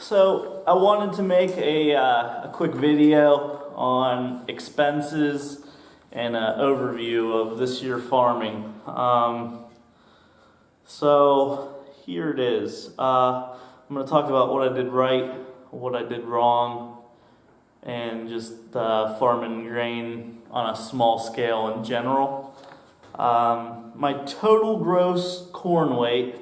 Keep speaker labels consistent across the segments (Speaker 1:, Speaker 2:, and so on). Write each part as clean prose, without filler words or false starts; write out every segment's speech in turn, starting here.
Speaker 1: So I wanted to make a quick video on expenses and an overview of this year farming. So here it is. I'm going to talk about what I did right, what I did wrong, and just farming grain on a small scale in general. My total gross corn weight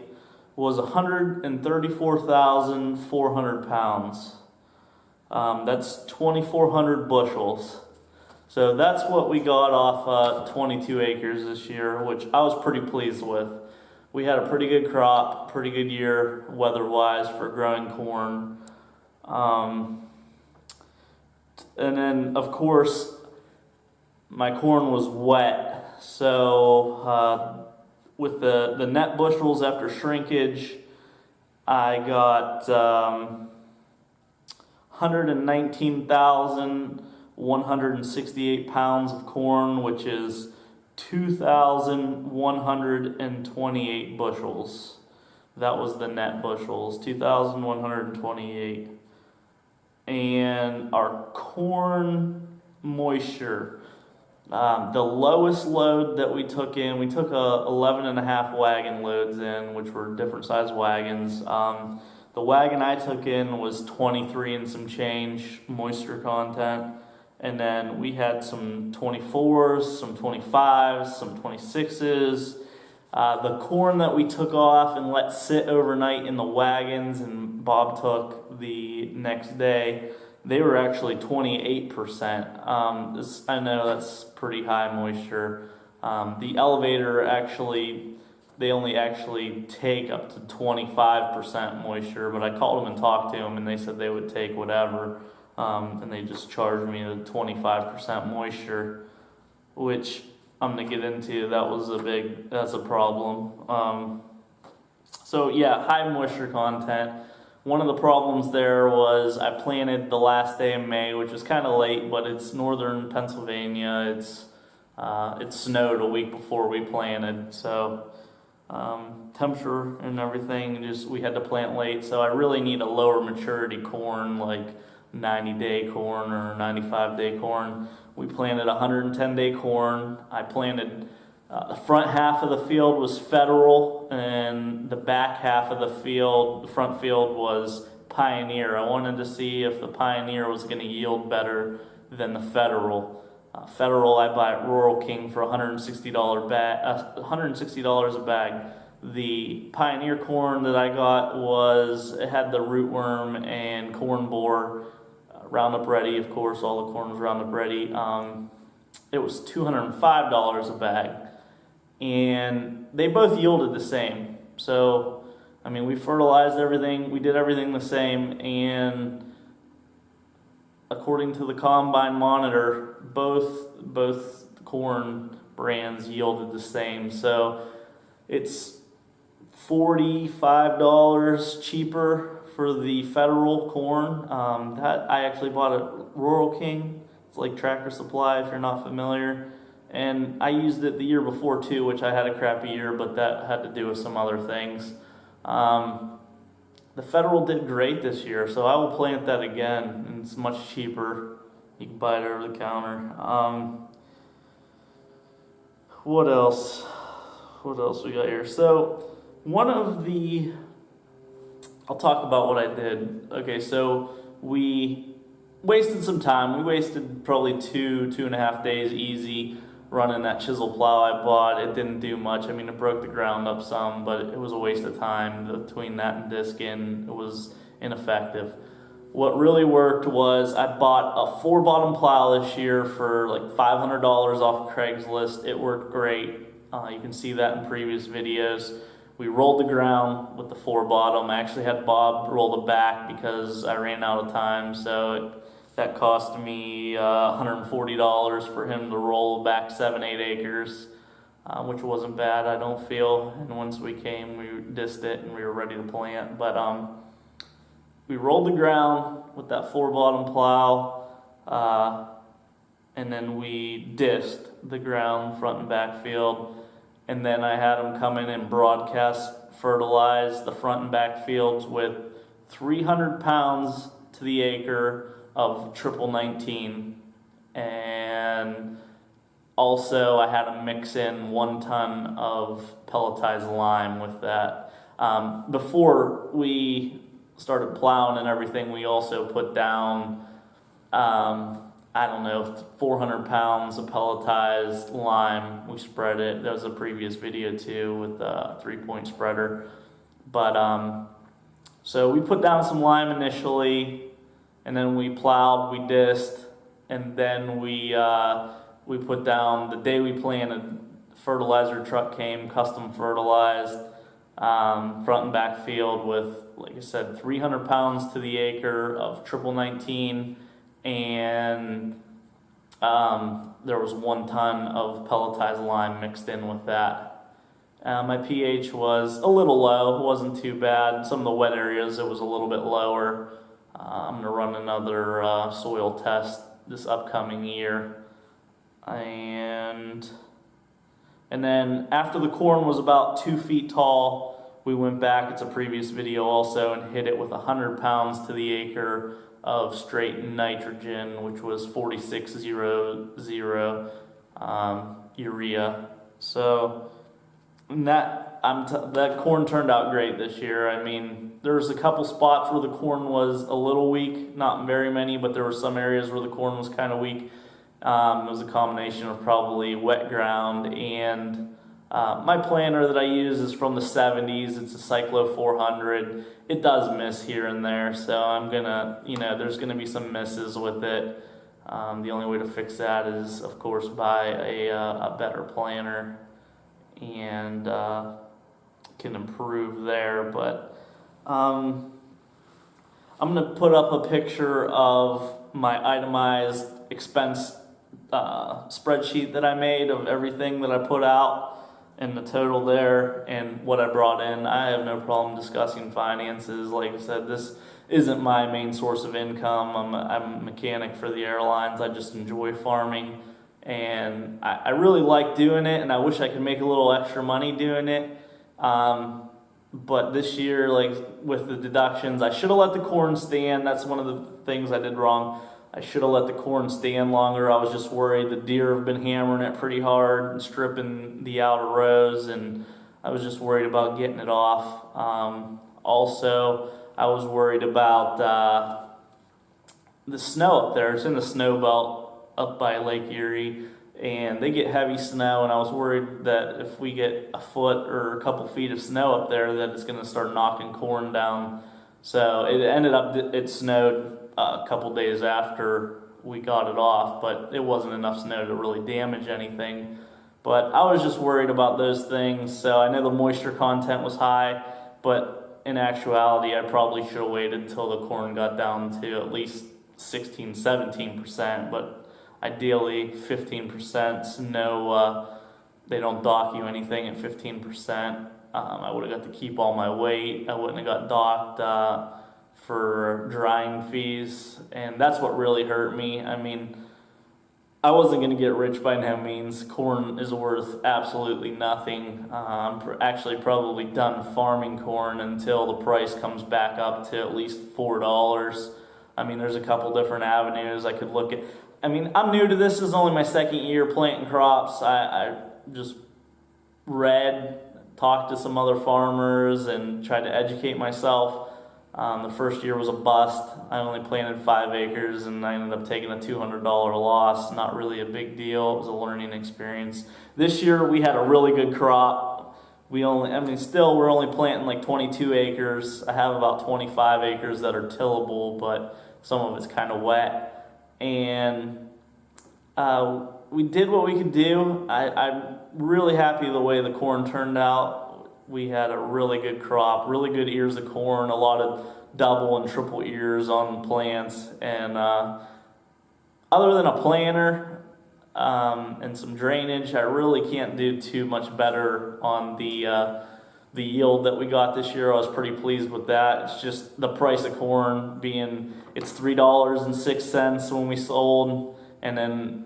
Speaker 1: was 134,400 pounds. That's 2,400 bushels. So that's what we got off 22 acres this year, which I was pretty pleased with. We had a pretty good crop, pretty good year weather-wise for growing corn. And then, of course, my corn was wet. So with the net bushels after shrinkage, I got 119,168 pounds of corn, which is 2,128 bushels. That was the net bushels, 2,128. And our corn moisture, the lowest load that we took in, we took 11 and a half wagon loads in, which were different size wagons. The wagon I took in was 23 and some change moisture content. And then we had some 24s, some 25s, some 26s. The corn that we took off and let sit overnight in the wagons and Bob took the next day, they were actually 28%. I know that's pretty high moisture. The elevator they only actually take up to 25% moisture, but I called them and talked to them and they said they would take whatever. And they just charged me the 25% moisture, which I'm gonna get into. That's a problem. So yeah, high moisture content. One of the problems there was I planted the last day of May, which was kind of late, but it's northern Pennsylvania. It snowed a week before we planted, so temperature and everything, we had to plant late. So I really need a lower maturity corn, like 90-day corn or 95-day corn. We planted 110-day corn. I planted the front half of the field was federal, and the back half of the field, the front field, was Pioneer. I wanted to see if the Pioneer was going to yield better than the federal. Federal I buy at Rural King for $160 a bag. The Pioneer corn that I got it had the rootworm and corn borer, Roundup Ready, of course, all the corn was Roundup Ready. It was $205 a bag. And they both yielded the same. So, I mean, we fertilized everything, we did everything the same, and according to the Combine Monitor, both corn brands yielded the same. So, it's $45 cheaper for the federal corn. That I actually bought at Rural King. It's like Tractor Supply if you're not familiar. And I used it the year before too, which I had a crappy year, but that had to do with some other things. The federal did great this year, so I will plant that again, and it's much cheaper. You can buy it over the counter. What else? What else we got here? So I'll talk about what I did. Okay, so we wasted some time. We wasted probably two and a half days easy running that chisel plow I bought. It didn't do much. I mean, it broke the ground up some, but it was a waste of time between that and disking. It was ineffective. What really worked was I bought a 4-bottom plow this year for like $500 off of Craigslist. It worked great. You can see that in previous videos. We rolled the ground with the 4-bottom. I actually had Bob roll the back because I ran out of time, so that cost me $140 for him to roll back 7-8 acres, which wasn't bad, I don't feel. And once we came, we dissed it and we were ready to plant. But we rolled the ground with that 4-bottom plow, and then we dissed the ground front and back field. And then I had them come in and broadcast fertilize the front and back fields with 300 pounds to the acre of triple 19, and also I had to mix in 1 ton of pelletized lime with that. Before we started plowing and everything, we also put down, I don't know, 400 pounds of pelletized lime. We spread it. That was a previous video too with a 3-point spreader. But so we put down some lime initially, and then we plowed, we disced, and then we put down, the day we planted, fertilizer truck came, custom fertilized, front and back field with, like I said, 300 pounds to the acre of triple 19, and there was 1 ton of pelletized lime mixed in with that. My pH was a little low, it wasn't too bad. Some of the wet areas it was a little bit lower. I'm going to run another soil test this upcoming year. And then after the corn was about 2 feet tall, we went back, it's a previous video also, and hit it with 100 pounds to the acre of straight nitrogen, which was 4600 urea. So that corn turned out great this year. I mean, there was a couple spots where the corn was a little weak, not very many, but there were some areas where the corn was kind of weak. It was a combination of probably wet ground and my planter that I use is from the 70s. It's a Cyclo 400. It does miss here and there, so I'm gonna, there's gonna be some misses with it. The only way to fix that is, of course, buy a better planter and can improve there. But I'm gonna put up a picture of my itemized expense spreadsheet that I made of everything that I put out and the total there and what I brought in. I have no problem discussing finances. Like I said, this isn't my main source of income. I'm a mechanic for the airlines. I just enjoy farming, and I really like doing it, and I wish I could make a little extra money doing it. But this year, like with the deductions, I should have let the corn stand. That's one of the things I did wrong. I should have let the corn stand longer. I was just worried. The deer have been hammering it pretty hard and stripping the outer rows, and I was just worried about getting it off. Also, I was worried about the snow up there. It's in the snow belt up by Lake Erie, and they get heavy snow, and I was worried that if we get a foot or a couple feet of snow up there, that it's going to start knocking corn down. So it ended up, it snowed a couple days after we got it off, but it wasn't enough snow to really damage anything. But I was just worried about those things. So I know the moisture content was high, but in actuality, I probably should have waited till the corn got down to at least 16, 17%, but ideally 15%. No, they don't dock you anything at 15%. I would have got to keep all my weight. I wouldn't have got docked for drying fees, and that's what really hurt me. I mean, I wasn't going to get rich by no means. Corn is worth absolutely nothing. I'm actually probably done farming corn until the price comes back up to at least $4. I mean, there's a couple different avenues I could look at. I mean, I'm new to this. This is only my second year planting crops. I just read, talked to some other farmers, and tried to educate myself. The first year was a bust. I only planted 5 acres, and I ended up taking a $200 loss. Not really a big deal. It was a learning experience. This year we had a really good crop. We're only planting like 22 acres. I have about 25 acres that are tillable, but some of it's kind of wet. And we did what we could do. I'm really happy the way the corn turned out. We had a really good crop, really good ears of corn, a lot of double and triple ears on the plants. And other than a planter and some drainage, I really can't do too much better on the yield that we got this year. I was pretty pleased with that. It's just the price of corn being, it's $3.06 when we sold, and then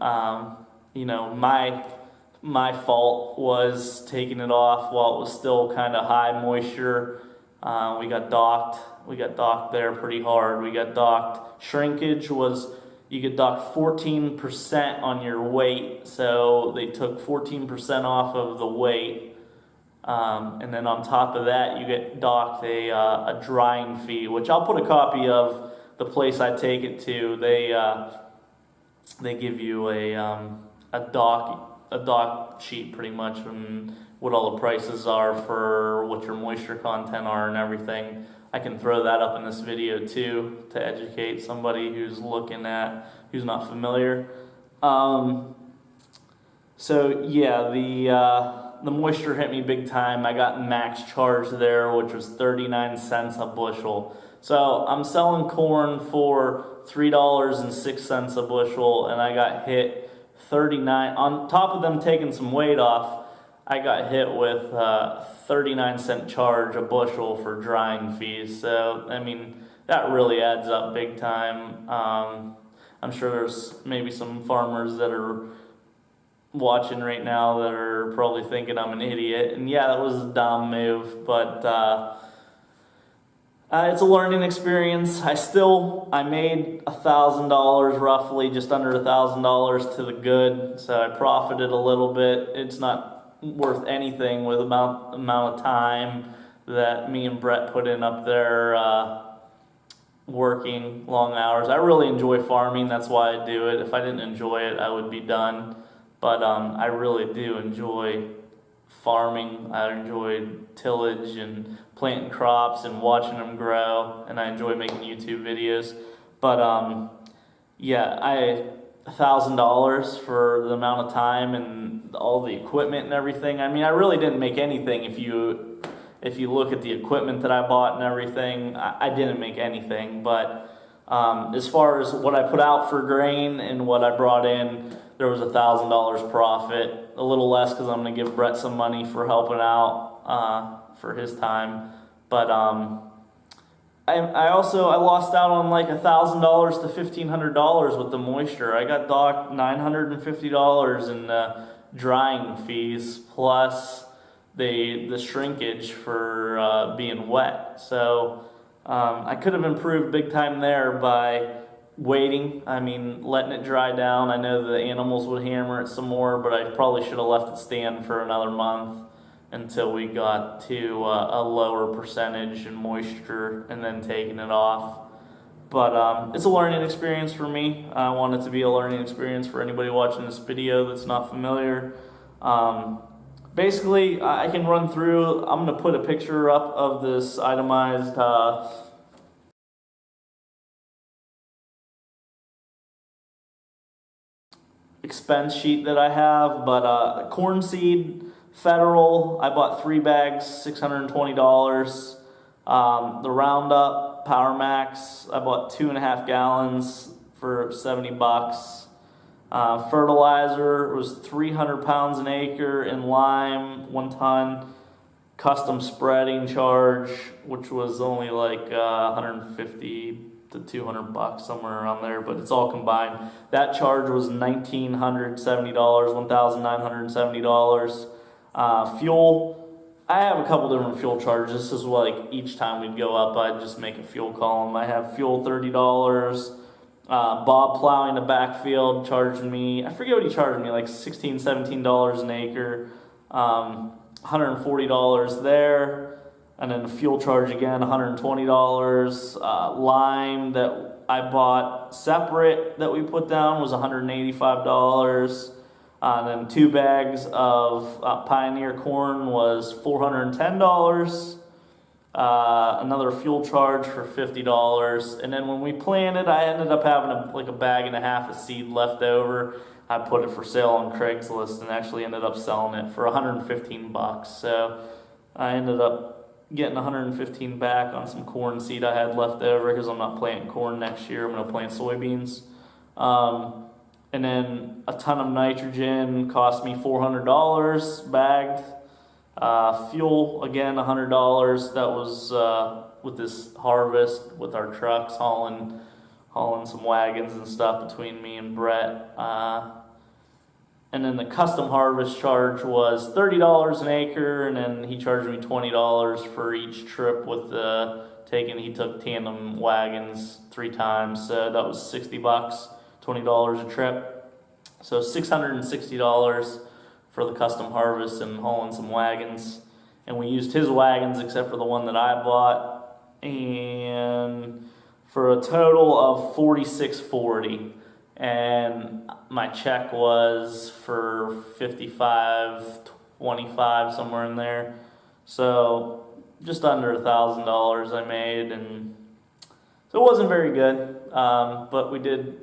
Speaker 1: my fault was taking it off while it was still kind of high moisture, We got docked. We got docked there pretty hard. We got docked. Shrinkage was you get docked 14% on your weight, so they took 14% off of the weight. And then on top of that, you get docked a drying fee, which I'll put a copy of the place I take it to. They give you a dock sheet pretty much, and what all the prices are for what your moisture content are and everything. I can throw that up in this video too to educate somebody who's who's not familiar. So yeah, the moisture hit me big time. I got max charge there, which was 39 cents a bushel. So I'm selling corn for $3.06 a bushel, and I got hit 39. On top of them taking some weight off, I got hit with 39-cent charge a bushel for drying fees. So I mean, that really adds up big time. I'm sure there's maybe some farmers that are watching right now that are probably thinking I'm an idiot, and yeah, that was a dumb move, but it's a learning experience. I made $1,000 roughly, just under $1,000 to the good, so I profited a little bit. It's not worth anything with amount of time that me and Brett put in up there working long hours. I really enjoy farming, that's why I do it. If I didn't enjoy it, I would be done. But I really do enjoy farming. I enjoy tillage and planting crops and watching them grow, and I enjoy making YouTube videos. But yeah, $1,000 for the amount of time and all the equipment and everything. I mean, I really didn't make anything. If you look at the equipment that I bought and everything, I didn't make anything. But as far as what I put out for grain and what I brought in, there was $1,000 profit. A little less because I'm going to give Brett some money for helping out for his time. But I lost out on like $1,000 to $1,500 with the moisture. I got docked $950 in drying fees plus the shrinkage for being wet. So I could have improved big time there by waiting. I mean, letting it dry down. I know the animals would hammer it some more, but I probably should have left it stand for another month until we got to a lower percentage in moisture and then taking it off. But it's a learning experience for me. I want it to be a learning experience for anybody watching this video that's not familiar. Basically, I can run through. I'm going to put a picture up of this itemized expense sheet that I have, but corn seed, federal, I bought 3 bags, $620. The Roundup, Power Max, I bought 2.5 gallons for $70. Fertilizer was 300 pounds an acre in lime, 1 ton. Custom spreading charge, which was only like 150 to $200, somewhere around there, but it's all combined. That charge was $1,970, $1,970. Fuel, I have a couple different fuel charges. This is like each time we'd go up, I'd just make a fuel column. I have fuel $30. Bob plowing the backfield charged me, I forget what he charged me, like $16, $17 an acre. $140 there. And then the fuel charge again, $120. Lime that I bought separate that we put down was $185. And then 2 bags of Pioneer corn was $410. Another fuel charge for $50. And then when we planted, I ended up having a bag and a half of seed left over. I put it for sale on Craigslist and actually ended up selling it for $115. So I ended up getting $115 back on some corn seed I had left over because I'm not planting corn next year. I'm going to plant soybeans. And then a ton of nitrogen cost me $400 bagged. Fuel, again, $100. That was with this harvest with our trucks hauling some wagons and stuff between me and Brett. And then the custom harvest charge was $30 an acre, and then he charged me $20 for each trip with the taking. He took tandem wagons 3 times, so that was $60, $20 a trip. So $660 for the custom harvest and hauling some wagons. And we used his wagons except for the one that I bought, and for a total of $46.40. And my check was for $55.25, somewhere in there. So just under $1,000 I made, and so it wasn't very good. But we did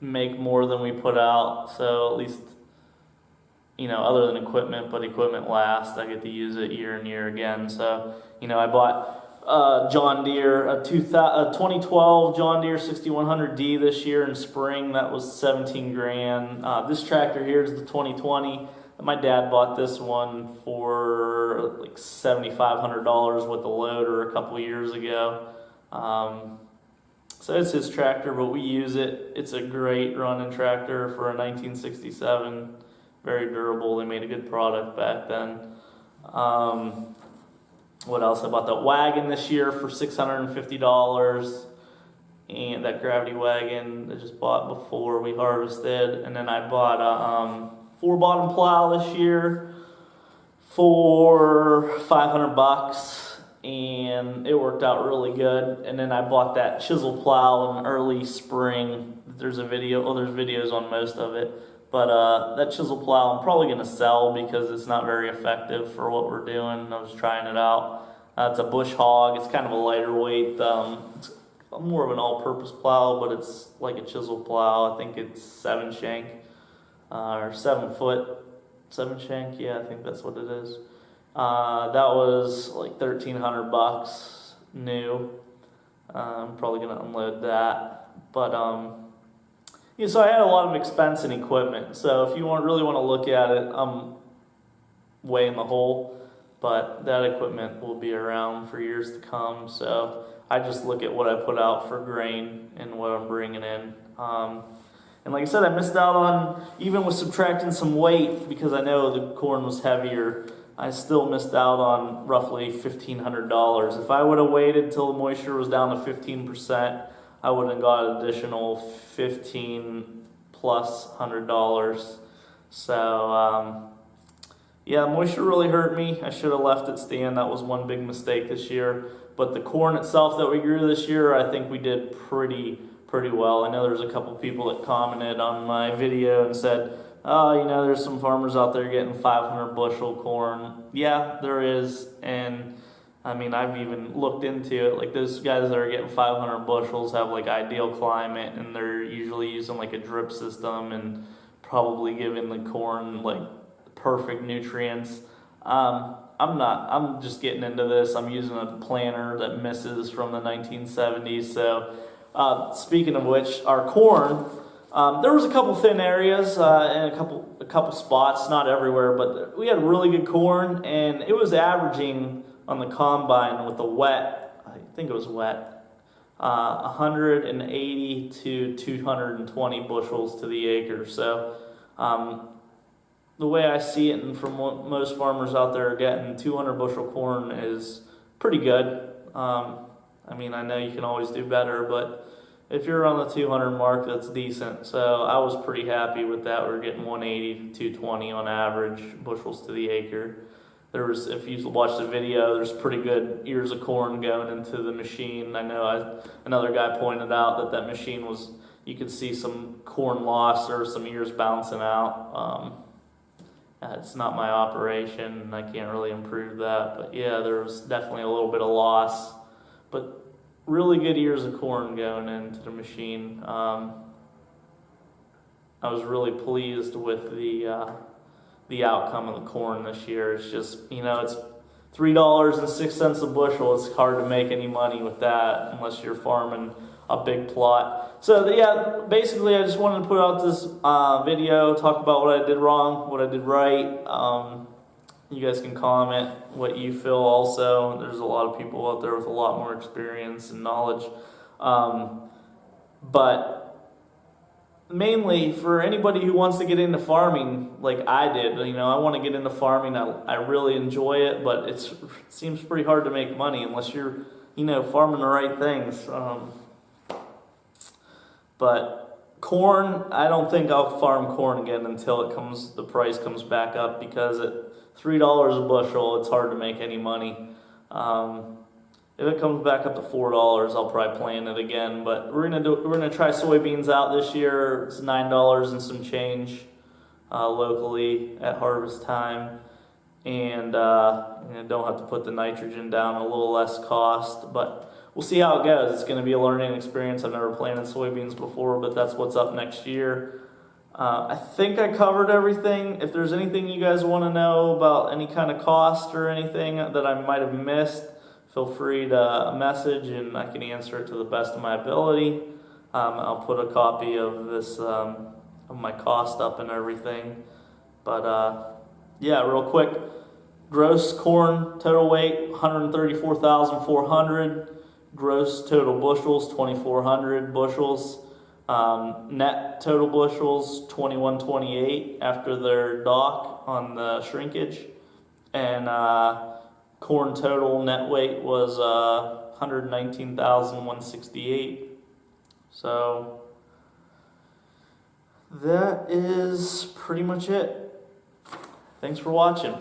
Speaker 1: make more than we put out. So at least, other than equipment, but equipment lasts. I get to use it year and year again. So I bought John Deere, a 2012 John Deere 6100D this year in spring. That was 17 grand. This tractor here is the 2020. My dad bought this one for like $7,500 with a loader a couple years ago. So it's his tractor, but we use it. It's a great running tractor for a 1967. Very durable. They made a good product back then. What else? I bought the wagon this year for $650, and that gravity wagon I just bought before we harvested. And then I bought a 4-bottom plow this year for $500, and it worked out really good. And then I bought that chisel plow in early spring. There's videos on most of it. But that chisel plow I'm probably going to sell because it's not very effective for what we're doing. I was trying it out. It's a bush hog. It's kind of a lighter weight. It's more of an all-purpose plow, but it's like a chisel plow. I think it's 7-shank or 7-foot. 7-shank, yeah, I think that's what it is. That was like $1,300 new. I'm probably going to unload that. But so I had a lot of expense in equipment. So if you really want to look at it, I'm way in the hole. But that equipment will be around for years to come. So I just look at what I put out for grain and what I'm bringing in. And like I said, I missed out on, even with subtracting some weight, because I know the corn was heavier, I still missed out on roughly $1,500. If I would have waited till the moisture was down to 15%, I would have got an additional $1,500+. So, yeah, moisture really hurt me. I should have left it stand. That was one big mistake this year. But the corn itself that we grew this year, I think we did pretty well. I know there's a couple people that commented on my video and said, oh, there's some farmers out there getting 500 bushel corn. Yeah, there is. And I mean, I've even looked into it. Like, those guys that are getting 500 bushels have like ideal climate, and they're usually using like a drip system and probably giving the corn like perfect nutrients. I'm not. I'm just getting into this. I'm using a planter that misses from the 1970s. So, speaking of which, our corn, there was a couple thin areas and a couple spots, not everywhere, but we had really good corn, and it was averaging on the combine with the wet, I think it was wet, 180 to 220 bushels to the acre. So the way I see it, and from what most farmers out there are getting, 200 bushel corn is pretty good. I mean, I know you can always do better, but if you're on the 200 mark, that's decent. So I was pretty happy with that. We're getting 180 to 220 on average bushels to the acre. If you watch the video, there's pretty good ears of corn going into the machine. I know another guy pointed out that machine you could see some corn loss or some ears bouncing out. It's not my operation, and I can't really improve that. But yeah, there was definitely a little bit of loss. But really good ears of corn going into the machine. I was really pleased with the outcome of the corn this year. It's just, it's $3.06 a bushel. It's hard to make any money with that unless you're farming a big plot. So yeah, basically I just wanted to put out this video, talk about what I did wrong, what I did right. You guys can comment what you feel also. There's a lot of people out there with a lot more experience and knowledge. But mainly for anybody who wants to get into farming like I did. I want to get into farming. I really enjoy it, but it seems pretty hard to make money unless you're, farming the right things. But corn, I don't think I'll farm corn again until the price comes back up, because at $3 a bushel, it's hard to make any money. If it comes back up to $4, I'll probably plant it again. But we're gonna try soybeans out this year. It's $9 and some change locally at harvest time, and don't have to put the nitrogen down, a little less cost. But we'll see how it goes. It's going to be a learning experience. I've never planted soybeans before, but that's what's up next year. I think I covered everything. If there's anything you guys want to know about any kind of cost or anything that I might have missed, feel free to message and I can answer it to the best of my ability. I'll put a copy of this, of my cost up and everything. But yeah, real quick, gross corn total weight 134,400. Gross total bushels 2,400 bushels. Net total bushels 2,128 after their dock on the shrinkage, and corn total net weight was 119,168. So that is pretty much it. Thanks for watching.